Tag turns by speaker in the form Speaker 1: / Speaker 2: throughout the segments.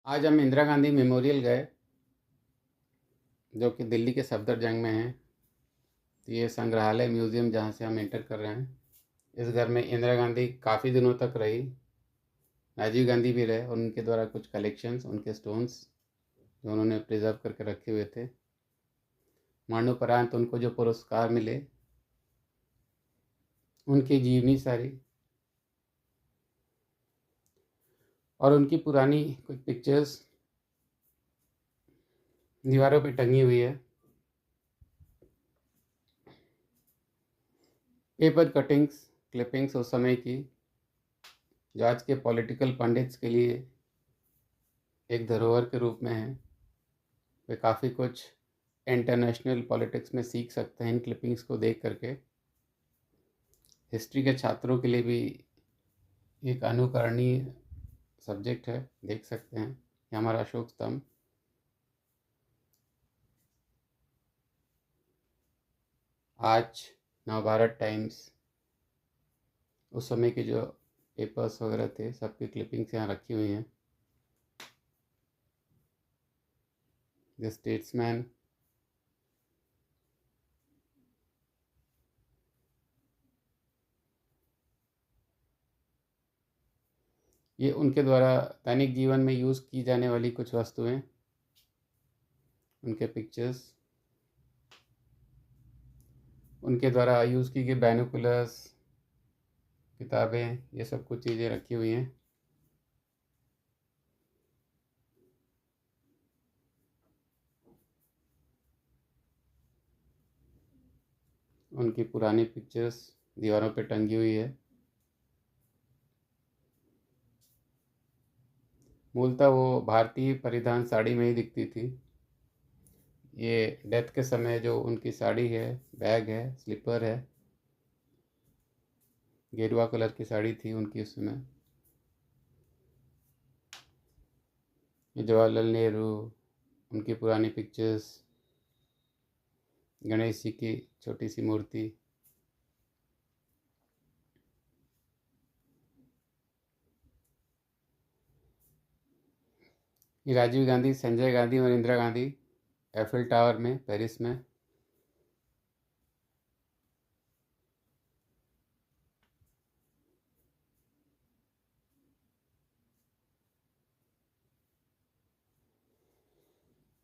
Speaker 1: आज हम इंदिरा गांधी मेमोरियल गए, जो कि दिल्ली के सफदरजंग में है। तो ये संग्रहालय म्यूज़ियम जहाँ से हम एंटर कर रहे हैं। इस घर में इंदिरा गांधी काफ़ी दिनों तक रही, राजीव गांधी भी रहे, और उनके द्वारा कुछ कलेक्शंस, उनके स्टोन्स जो उन्होंने प्रिजर्व करके रखे हुए थे। मरणोपरांत उनको जो पुरस्कार मिले, उनकी जीवनी सारी और उनकी पुरानी कुछ पिक्चर्स दीवारों पे टंगी हुई है। पेपर कटिंग्स, क्लिपिंग्स उस समय की, जो आज के पॉलिटिकल पंडित्स के लिए एक धरोहर के रूप में है। वे काफ़ी कुछ इंटरनेशनल पॉलिटिक्स में सीख सकते हैं इन क्लिपिंग्स को देख करके। हिस्ट्री के छात्रों के लिए भी एक अनुकरणीय सब्जेक्ट है, देख सकते हैं। ये हमारा अशोक स्तंभ, आज नवभारत टाइम्स, उस समय के जो पेपर्स वगैरह थे सबकी क्लिपिंग्स यहाँ रखी हुई हैं। द स्टेट्समैन, ये उनके द्वारा दैनिक जीवन में यूज़ की जाने वाली कुछ वस्तुएं, उनके पिक्चर्स, उनके द्वारा यूज़ की गई बाइनोकुलर्स, किताबें, ये सब कुछ चीज़ें रखी हुई हैं। उनकी पुरानी पिक्चर्स दीवारों पे टंगी हुई है। मूलतः वो भारतीय परिधान साड़ी में ही दिखती थी। ये डेथ के समय जो उनकी साड़ी है, बैग है, स्लीपर है, गेरुआ कलर की साड़ी थी उनकी उस समय। ये जवाहरलाल नेहरू, उनकी पुरानी पिक्चर्स, गणेश जी की छोटी सी मूर्ति, ये राजीव गांधी, संजय गांधी और इंदिरा गांधी एफिल टावर में पेरिस में।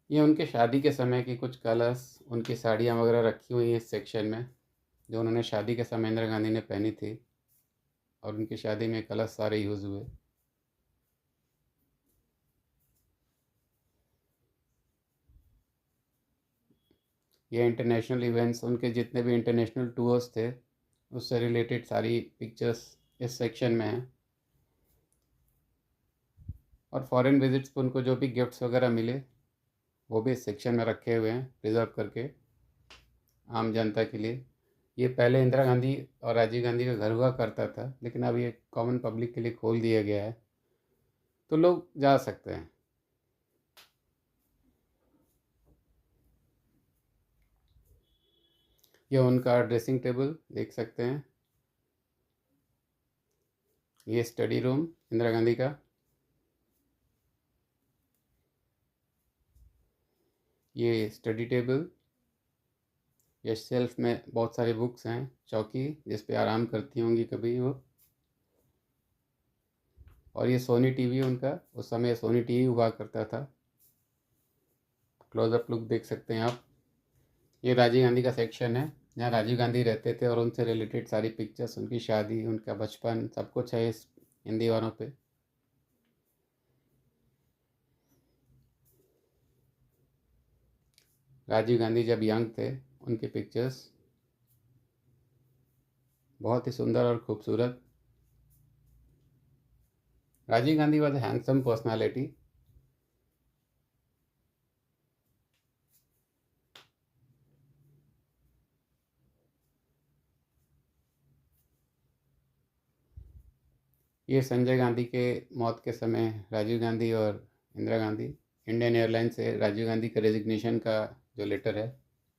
Speaker 1: ये उनके शादी के समय की कुछ कलर्स, उनकी साड़ियाँ वगैरह रखी हुई हैं इस सेक्शन में, जो उन्होंने शादी के समय इंदिरा गांधी ने पहनी थी, और उनकी शादी में कलर्स सारे यूज़ हुए। ये इंटरनेशनल इवेंट्स, उनके जितने भी इंटरनेशनल टूर्स थे उससे रिलेटेड सारी पिक्चर्स इस सेक्शन में हैं। और फॉरेन विजिट्स पर उनको जो भी गिफ्ट्स वगैरह मिले वो भी इस सेक्शन में रखे हुए हैं, प्रिजर्व करके आम जनता के लिए। ये पहले इंदिरा गांधी और राजीव गांधी का घर हुआ करता था, लेकिन अब ये कॉमन पब्लिक के लिए खोल दिया गया है, तो लोग जा सकते हैं। ये उनका ड्रेसिंग टेबल देख सकते हैं। ये स्टडी रूम इंदिरा गांधी का। ये स्टडी टेबल, ये शेल्फ में बहुत सारे बुक्स हैं, चौकी जिस पे आराम करती होंगी कभी वो। और ये सोनी टीवी उनका, उस समय सोनी टीवी हुआ करता था। क्लोजअप लुक देख सकते हैं आप। ये राजीव गांधी का सेक्शन है, जहाँ राजीव गांधी रहते थे, और उनसे रिलेटेड सारी पिक्चर्स, उनकी शादी, उनका बचपन, सब कुछ है इस इन दीवारों पे। राजीव गांधी जब यंग थे उनकी पिक्चर्स, बहुत ही सुंदर और खूबसूरत। Rajiv Gandhi was a handsome personality. ये संजय गांधी के मौत के समय राजीव गांधी और इंदिरा गांधी, इंडियन एयरलाइन से राजीव गांधी के रेजिग्नेशन का जो लेटर है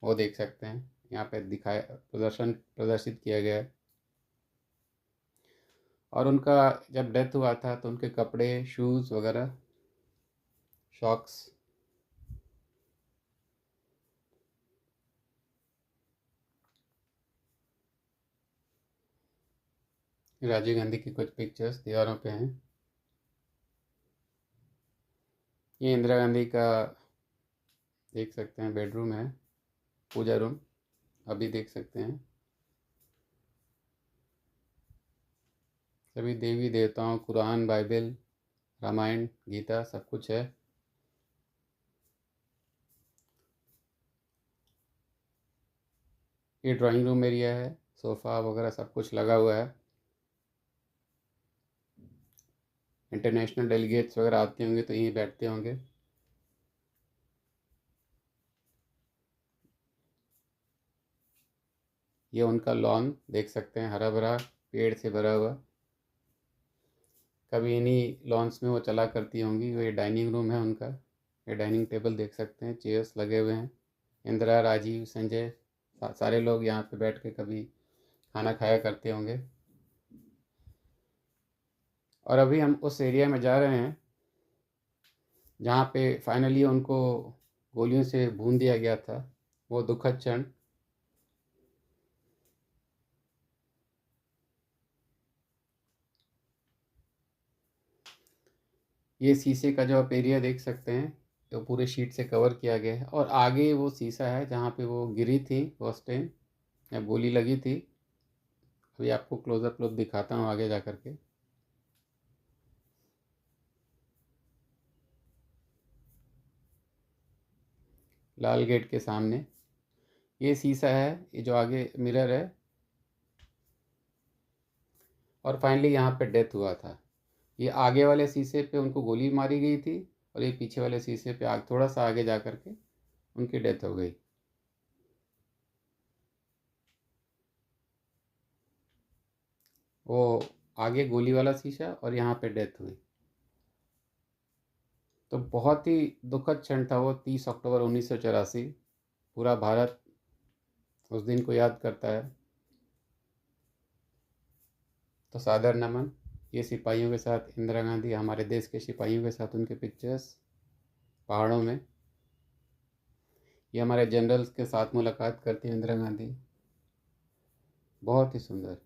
Speaker 1: वो देख सकते हैं। यहाँ पे दिखाया, प्रदर्शित किया गया है। और उनका जब डेथ हुआ था तो उनके कपड़े, शूज़ वगैरह शॉक्स। राजीव गांधी की कुछ पिक्चर्स दीवारों पे हैं। ये इंदिरा गांधी का देख सकते हैं बेडरूम है, पूजा रूम, अभी देख सकते हैं। सभी देवी देवताओं, कुरान, बाइबल, रामायण, गीता सब कुछ है। ये ड्राइंग रूम एरिया है, सोफ़ा वगैरह सब कुछ लगा हुआ है। इंटरनेशनल डेलीगेट्स वगैरह आते होंगे तो यहीं बैठते होंगे। ये उनका लॉन देख सकते हैं, हरा भरा पेड़ से भरा हुआ। कभी इन्हीं लॉन्स में वो चला करती होंगी। ये डाइनिंग रूम है उनका। ये डाइनिंग टेबल देख सकते हैं, चेयर्स लगे हुए हैं। इंदिरा, राजीव, संजय सारे लोग यहाँ पे बैठ के कभी खाना खाया करते होंगे। और अभी हम उस एरिया में जा रहे हैं जहाँ पे फाइनली उनको गोलियों से भून दिया गया था, वो दुखद क्षण। ये शीशे का जो आप एरिया देख सकते हैं, तो पूरे शीट से कवर किया गया है। और आगे वो शीशा है जहाँ पे वो गिरी थी, वॉस्टेन या गोली लगी थी। अभी आपको क्लोजअप लुक दिखाता हूँ आगे जा कर के। लाल गेट के सामने ये शीशा है, ये जो आगे मिरर है। और फाइनली यहाँ पे डेथ हुआ था। ये आगे वाले शीशे पे उनको गोली मारी गई थी, और ये पीछे वाले शीशे पे आग थोड़ा सा आगे जा कर के उनकी डेथ हो गई। वो आगे गोली वाला शीशा और यहाँ पे डेथ हुई। तो बहुत ही दुखद क्षण था वो, 30 अक्टूबर 1984। पूरा भारत उस दिन को याद करता है। तो सादर नमन। ये सिपाहियों के साथ इंदिरा गांधी, हमारे देश के सिपाहियों के साथ उनके पिक्चर्स पहाड़ों में। ये हमारे जनरल्स के साथ मुलाकात करती है इंदिरा गांधी, बहुत ही सुंदर।